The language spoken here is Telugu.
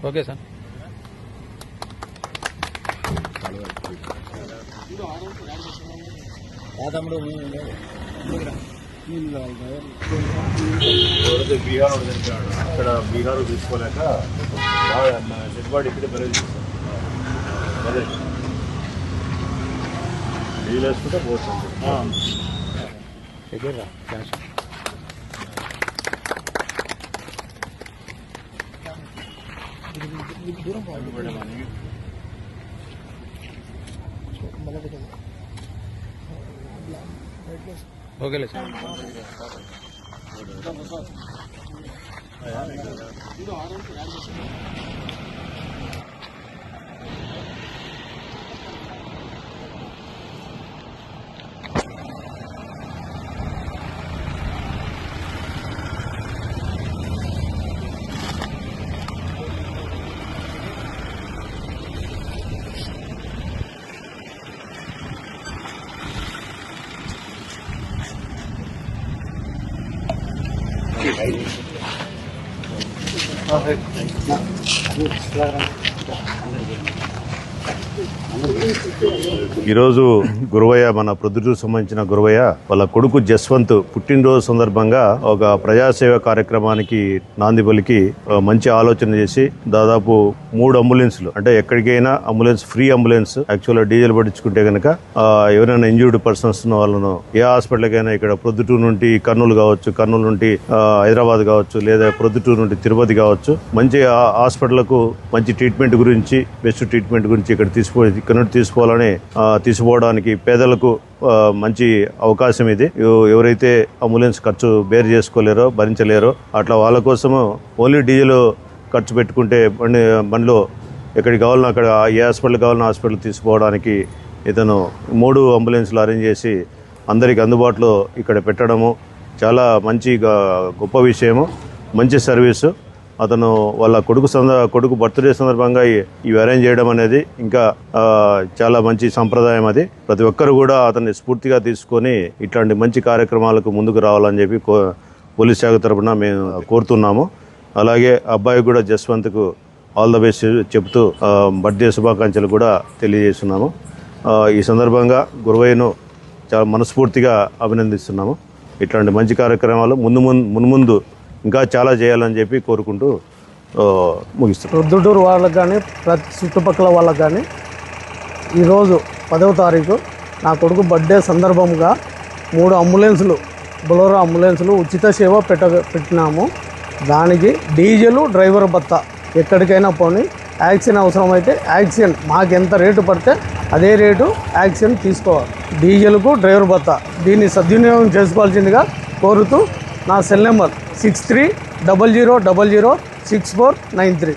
Okay sir. బీహార్ అక్కడ బీహార్ తీసుకోలేక చెట్టుబాటు ఇక్కడే బరేజ్ నీళ్ళు వేసుకుంటే పోతుంది. ఓకేలే సార్. ఈరోజు గురవయ్య మన ప్రొద్దుటూరు సంబంధించిన గురవయ్య వాళ్ళ కొడుకు జస్వంత్ పుట్టినరోజు సందర్భంగా ఒక ప్రజాసేవ కార్యక్రమానికి నాంది పలికి మంచి ఆలోచన చేసి దాదాపు 3 అంబులెన్స్లు అంటే ఎక్కడికైనా అంబులెన్స్ ఫ్రీ అంబులెన్స్ యాక్చువల్గా డీజిల్ పట్టించుకుంటే కనుక ఎవరైనా ఇంజ్యూర్డ్ పర్సన్స్ వాళ్ళను ఏ హాస్పిటల్కైనా ఇక్కడ ప్రొద్దుటూరు నుండి కర్నూలు కావచ్చు, కర్నూలు నుండి హైదరాబాద్ కావచ్చు, లేదా ప్రొద్దుటూరు నుండి తిరుపతి కావచ్చు, మంచి హాస్పిటల్కు మంచి ట్రీట్మెంట్ గురించి బెస్ట్ ట్రీట్మెంట్ గురించి ఇక్కడ నుండి తీసుకోవాలని తీసుకోవడానికి పేదలకు మంచి అవకాశం ఇది. ఎవరైతే అంబులెన్స్ ఖర్చు బేర్ చేసుకోలేరో భరించలేరో అట్లా వాళ్ళ కోసము ఓన్లీ డీజిల్ ఖర్చు పెట్టుకుంటే బండిలో ఎక్కడికి కావాలన్నా అక్కడ ఏ హాస్పిటల్ కావాలన్నా హాస్పిటల్ తీసుకోవడానికి ఇతను 3 అంబులెన్స్లు అరేంజ్ చేసి అందరికి అందుబాటులో ఇక్కడ పెట్టడము చాలా మంచి గొప్ప విషయము, మంచి సర్వీసు. అతను వాళ్ళ కొడుకు బర్త్డే సందర్భంగా ఇవి అరేంజ్ చేయడం అనేది ఇంకా చాలా మంచి సంప్రదాయం. అది ప్రతి ఒక్కరు కూడా అతన్ని స్ఫూర్తిగా తీసుకొని ఇట్లాంటి మంచి కార్యక్రమాలకు ముందుకు రావాలని చెప్పి పోలీస్ శాఖ తరఫున మేము కోరుతున్నాము. అలాగే అబ్బాయి కూడా జస్వంత్కు ఆల్ ద బెస్ట్ చెప్తూ బర్త్డే శుభాకాంక్షలు కూడా తెలియజేస్తున్నాము. ఈ సందర్భంగా గురవయ్యను చాలా మనస్ఫూర్తిగా అభినందిస్తున్నాము. ఇట్లాంటి మంచి కార్యక్రమాలు ముందు ఇంకా చాలా చేయాలని చెప్పి కోరుకుంటూ ముగిస్తున్నాం. ప్రొద్దుటూరు వాళ్ళకి కానీ ప్రతి చుట్టుపక్కల వాళ్ళకి కానీ ఈరోజు 10వ తారీఖు నా కొడుకు బర్త్డే సందర్భంగా 3 అంబులెన్సులు బొలెరో అంబులెన్సులు ఉచిత సేవ పెట్టినాము. దానికి డీజిల్ డ్రైవర్ భత్తా ఎక్కడికైనా పోని యాక్సిజన్ అవసరమైతే యాక్సిజన్ మాకు ఎంత రేటు పడితే అదే రేటు యాక్సిజన్ తీసుకోవాలి. డీజిల్కు డ్రైవర్ భత్తా దీన్ని సద్వినియోగం చేసుకోవాల్సిందిగా కోరుతూ నా సెల్ నెంబర్ 6300006493.